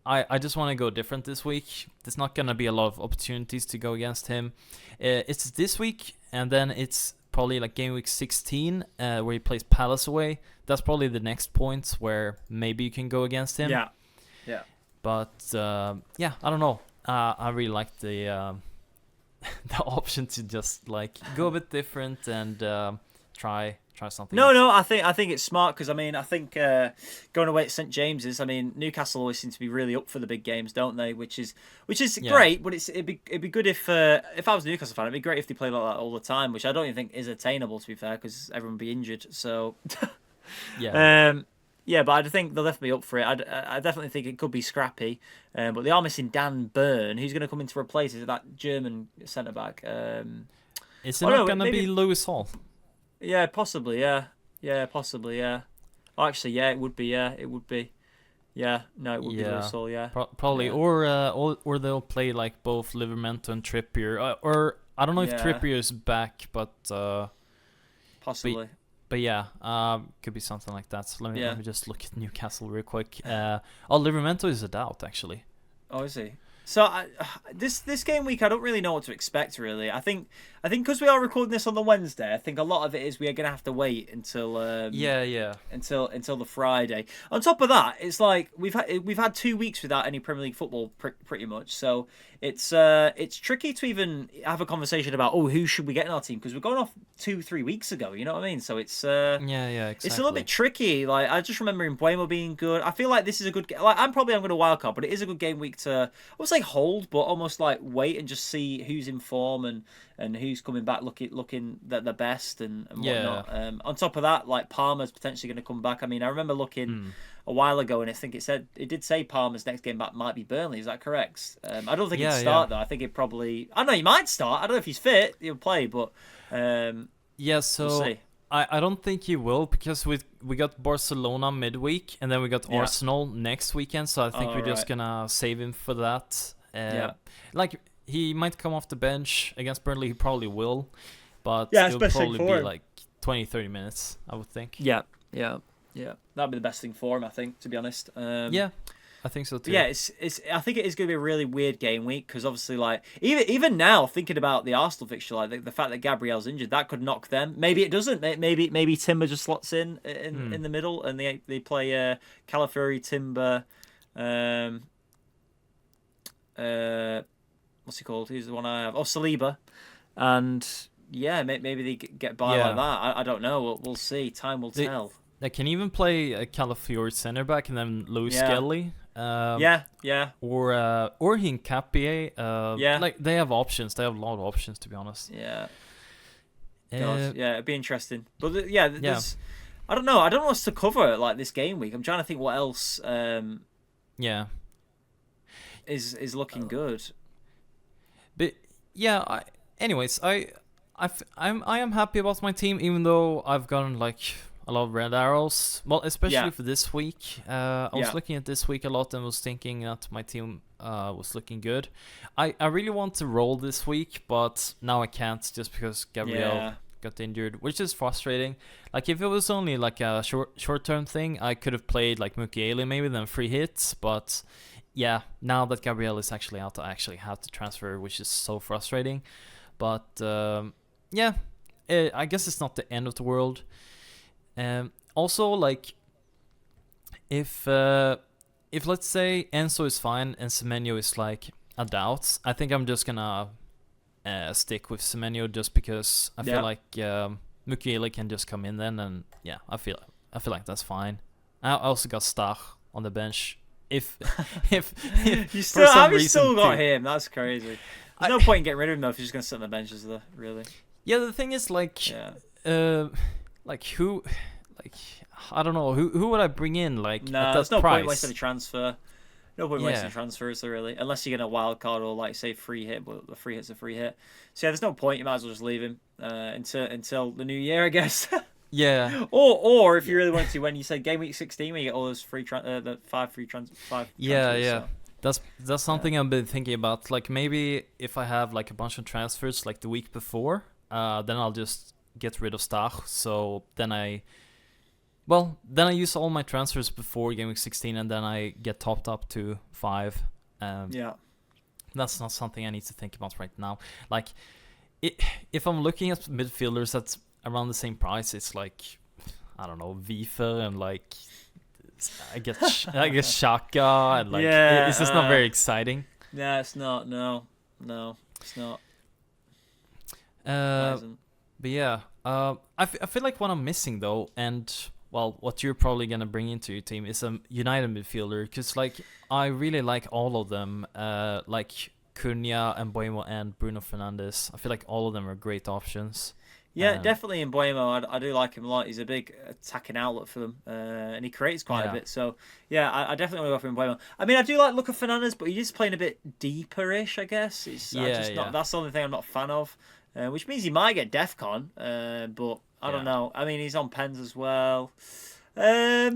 I just want to go different this week. There's not gonna be a lot of opportunities to go against him. It's this week, and then it's probably game week 16, where he plays Palace away. That's probably the next point where maybe you can go against him. Yeah. But I don't know. I really like the the option to just go a bit different and try something. No, I think it's smart because I think going away at St James's. I mean, Newcastle always seem to be really up for the big games, don't they? Which is great. But it'd be good if I was a Newcastle fan, it'd be great if they played like that all the time, which I don't even think is attainable, to be fair, because everyone would be injured. So yeah, but I think they'll definitely be up for it. I definitely think it could be scrappy. But they are missing Dan Burn. Who's going to come in to replace? Is it that German centre back? Is it not going to be Lewis Hall? Yeah, possibly. Yeah, possibly. Yeah. Oh, actually, yeah, it would be. Yeah, it would be. Yeah, no, it would be Lewis Hall. Yeah, probably. Yeah. Or they'll play both Livermento and Trippier. Or I don't know if Trippier is back, but possibly. But yeah, could be something like that. So let me just look at Newcastle real quick. Livermento is a doubt actually. Oh, is he? So this game week, I don't really know what to expect. Really, I think because we are recording this on the Wednesday, I think a lot of it is we are going to have to wait until until the Friday. On top of that, it's we've had 2 weeks without any Premier League football, pretty much. So it's tricky to even have a conversation about who should we get in our team, because we're going off 2-3 weeks ago. You know what I mean? So it's exactly. It's a little bit tricky. I just remember Mbuemo being good. I feel like this is a good. I'm going to wildcard, but it is a good game week to. I would say hold, but almost wait and just see who's in form and who's coming back looking the best and whatnot. On top of that, Palmer's potentially going to come back. I mean, I remember looking a while ago, and I think it did say Palmer's next game back might be Burnley. Is that correct? I don't think he'd start though. I think it probably. I don't know. He might start. I don't know if he's fit. He'll play, but so we'll see. I don't think he will, because we got Barcelona midweek and then we got Arsenal next weekend, so I think we're just gonna save him for that. He might come off the bench against Burnley. He probably will, but it'll probably be 20-30 minutes, I would think. Yeah. That'd be the best thing for him, I think, to be honest. I think so too. Yeah, I think it is going to be a really weird game week, because obviously, even now, thinking about the Arsenal fixture, the fact that Gabriel's injured, that could knock them. Maybe it doesn't. Maybe Timber just slots in the middle, and they play Calafiori, Timber. What's he called? Who's the one I have? Oh, Saliba, and maybe they get by like that. I don't know. We'll see. Time will tell. They can even play a Calafiori centre back and then Lewis Skelly. Or Hincapié. They have options. They have a lot of options, to be honest. Yeah. It'd be interesting. But there's, I don't know. I don't know what's to cover this game week. I'm trying to think what else. Is looking good. But anyways, I am happy about my team, even though I've gotten a lot of red arrows. Well, especially for this week. I was looking at this week a lot and was thinking that my team was looking good. I really want to roll this week, but now I can't, just because Gabriel got injured, which is frustrating. If it was only a short-term thing, I could have played Mukiele maybe, then free hits, but now that Gabriel is actually out, I actually have to transfer, which is so frustrating. But I guess it's not the end of the world. Also, if let's say Enzo is fine and Semenyo is a doubt, I think I'm just gonna stick with Semenyo, just because I feel like Mukiele can just come in then, and I feel like that's fine. I also got Stach on the bench. If you still got him, that's crazy. There's no point in getting rid of him though if you're just gonna sit on the benches though, really. Yeah, the thing is who, I don't know, who would I bring in no, there's no point wasting a transfer. No point wasting transfers, really, unless you're going to wildcard or like say free hit, but the free hit's a free hit. So yeah, there's no point. You might as well just leave him until the new year, I guess. Yeah. Or if you really want to, when you say game week 16, when you get all those free the 5 free transfers. Yeah. So. That's something I've been thinking about. Like maybe if I have like a bunch of transfers like the week before, then I'll just get rid of Stach. So then I use all my transfers before game week 16, and then I get topped up to 5. That's not something I need to think about right now. Like, if I'm looking at midfielders that's around the same price, it's like, I don't know, Vifer and like, I guess Shaka, and like, it's just not very exciting. Yeah, it's not. No, it's not. But yeah, I feel like what I'm missing though, and well, what you're probably gonna bring into your team is a United midfielder, because like I really like all of them, like Cunha, Mbeumo, and Bruno Fernandes. I feel like all of them are great options. Yeah, definitely Mbeumo. I do like him a lot. He's a big attacking outlet for them, and he creates quite a bit. So yeah, I definitely want to go for Mbeumo. I mean, I do like Luka Fernandes, but he's playing a bit deeper-ish, I guess. That's the only thing I'm not a fan of, which means he might get DEFCON, but I don't know. I mean, he's on pens as well. Yeah,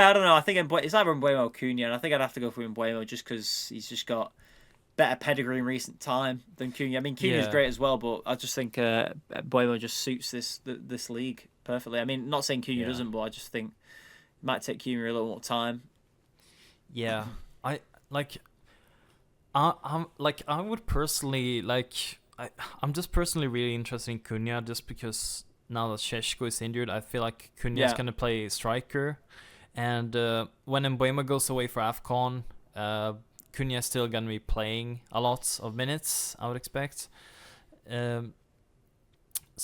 I don't know. I think it's either Mbeumo or Cunha, and I think I'd have to go for Mbeumo just because he's just got better pedigree in recent time than Cunha. I mean, Cunha's great as well, but I just think Mbeumo just suits this league perfectly. I mean, not saying Cunha doesn't, but I just think it might take Cunha a little more time. Yeah, I would personally I'm just personally really interested in Cunha just because now that Šeško is injured, I feel like Cunha is gonna play striker, and when Mbeumo goes away for AFCON, Cunha is still gonna be playing a lot of minutes, I would expect. So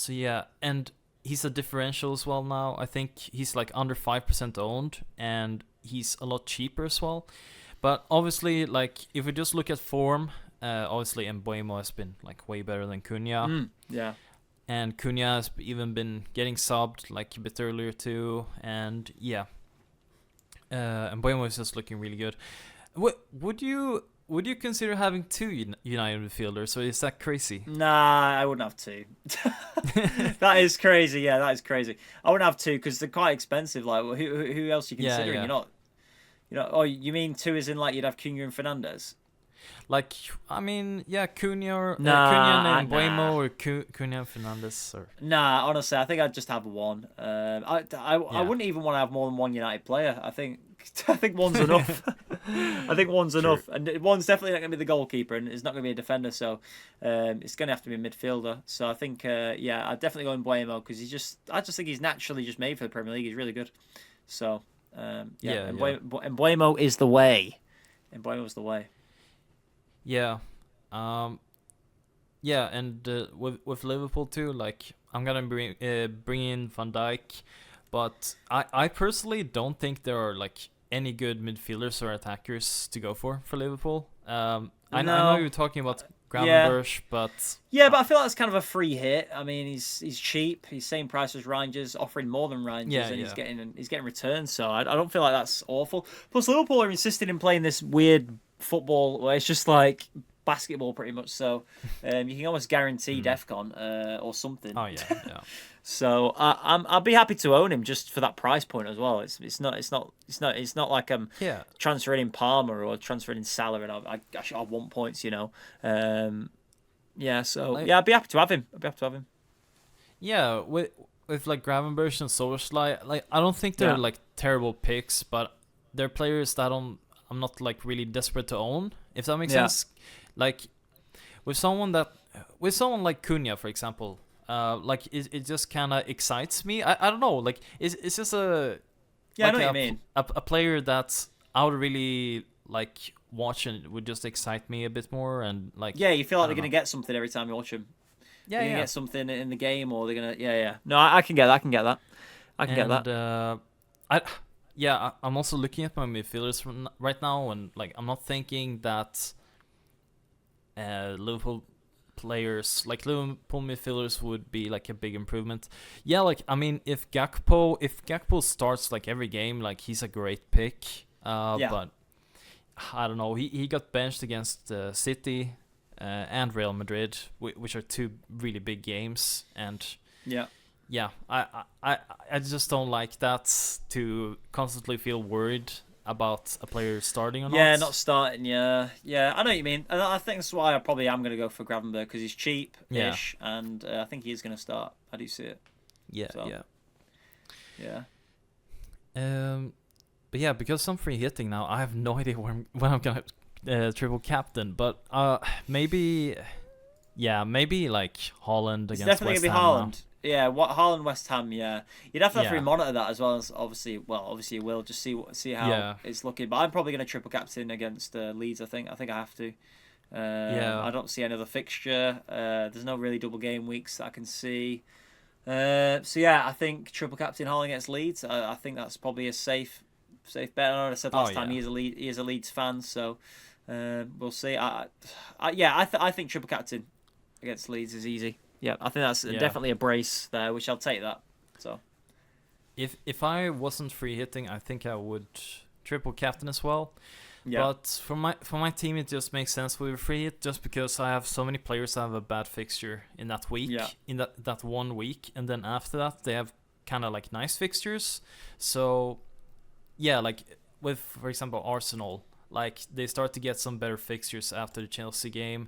yeah, and he's a differential as well now. I think he's like under 5% owned, and he's a lot cheaper as well. But obviously, like if we just look at form, obviously Mbeumo has been like way better than Cunha. And Cunha has even been getting subbed like a bit earlier too, and Mbeumo is just looking really good. Would you consider having 2 United midfielders, or is that crazy? Nah, I wouldn't have 2. That is crazy. Yeah, that is crazy. I wouldn't have 2 because they're quite expensive. Like, who else are you considering? You're not. Oh, you mean 2 as in like you'd have Cunha and Fernandes? Like, I mean, Cunha or Cunha and Mbeumo, or Cunha and Fernandes, or nah. Honestly, I think I'd just have 1. I wouldn't even want to have more than 1 United player. I think one's enough. I think one's enough, and one's definitely not going to be the goalkeeper, and it's not going to be a defender. So it's going to have to be a midfielder. So I think I'd definitely go Mbeumo because I just think he's naturally just made for the Premier League. He's really good. So Mbeumo is the way. Mbeumo is the way. Yeah, and with Liverpool too, like I'm gonna bring in Van Dijk, but I personally don't think there are like any good midfielders or attackers to go for Liverpool. I know you're talking about Gravenberch, but but I feel like it's kind of a free hit. I mean, he's cheap. He's same price as Rangers, offering more than Rangers, and he's getting returns. So I don't feel like that's awful. Plus, Liverpool are insisting in playing this weird football where it's just like basketball pretty much. So you can almost guarantee DEFCON or something. Oh yeah. So I'd be happy to own him just for that price point as well. It's not like I'm transferring in Palmer or transferring in Salah and I want points, you know. I'd be happy to have him. Yeah, with like Gravenberch and Soboslai, like I don't think they're like terrible picks, but they're players that I'm not like really desperate to own, if that makes sense. Like with someone like Cunha, for example. Like it just kind of excites me. I don't know. Like it's just a I know what you mean. A player that I would really like watch, and would just excite me a bit more, and like you feel like they're gonna get something every time you watch them. They're gonna get something in the game, or they're gonna No, I can get that. I can get that. I'm also looking at my midfielders right now, and like I'm not thinking that Liverpool players like Liverpool midfielders would be like a big improvement. Like I mean, if Gakpo starts like every game, like he's a great pick. But I don't know. He got benched against City and Real Madrid, which are two really big games, and I just don't like that, to constantly feel worried about a player starting or not. Yeah, not starting. Yeah, I know what you mean. And I think that's why I probably am going to go for Gravenberch, because he's cheap-ish, and I think he is going to start. How do you see it? Yeah. But because I'm free hitting now, I have no idea when I'm gonna triple captain. But maybe like Haaland against West Ham. It's definitely gonna be Haaland. Yeah, Haaland West Ham. Yeah, you'd have to monitor that as well as obviously you will just see how it's looking. But I'm probably gonna triple captain against Leeds. I think I have to. I don't see another fixture. There's no really double game weeks that I can see. I think triple captain Haaland against Leeds. I think that's probably a safe bet. I know I said last time he is a Leeds fan, so we'll see. I think triple captain against Leeds is easy. Yeah, I think that's definitely a brace there, which I'll take that. So, if I wasn't free hitting, I think I would triple captain as well. Yeah. But for my team, it just makes sense with free hit, just because I have so many players that have a bad fixture in that week, in that 1 week, and then after that they have kind of like nice fixtures. So, like with, for example, Arsenal, like they start to get some better fixtures after the Chelsea game,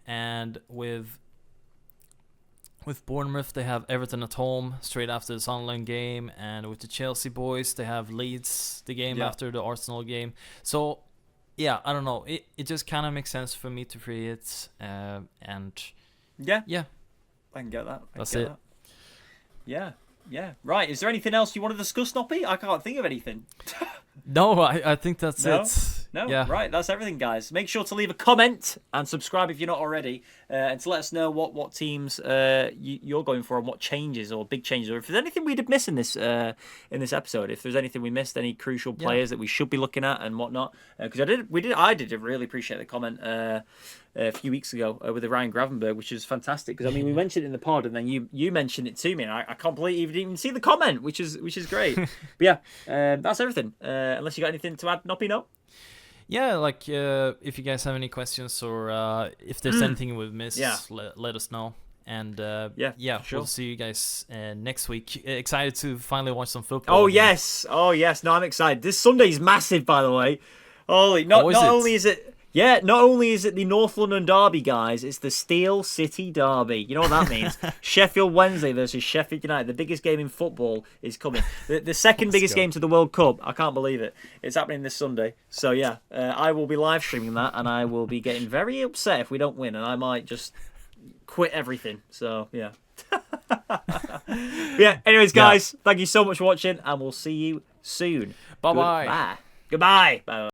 and with Bournemouth, they have Everton at home straight after the Sunderland game, and with the Chelsea boys, they have Leeds the game after the Arsenal game. So, I don't know. It just kind of makes sense for me to free it, and I can get that. That's it. Yeah. Right. Is there anything else you want to discuss, Noppy? I can't think of anything. No, I think that's it. No, right, that's everything, guys. Make sure to leave a comment and subscribe if you're not already, and to let us know what teams you're going for and what changes or big changes, or if there's anything we did miss in this episode. If there's anything we missed, any crucial players that we should be looking at and whatnot. Because I did really appreciate the comment a few weeks ago with the Ryan Gravenberch, which is fantastic. Because I mean, we mentioned it in the pod, and then you mentioned it to me, and I can't believe you didn't even see the comment, which is great. But that's everything. Unless you got anything to add, Noppy, no? Yeah, like if you guys have any questions, or if there's anything we've missed, let us know. And sure. We'll see you guys next week. Excited to finally watch some football. Oh yes. No, I'm excited. This Sunday's massive, by the way. Not only is it the North London derby, guys, it's the Steel City derby. You know what that means? Sheffield Wednesday versus Sheffield United. The biggest game in football is coming. The second biggest game to the World Cup. I can't believe it. It's happening this Sunday. So I will be live streaming that, and I will be getting very upset if we don't win, and I might just quit everything. So anyways, guys, thank you so much for watching, and we'll see you soon. Bye. Goodbye. Bye.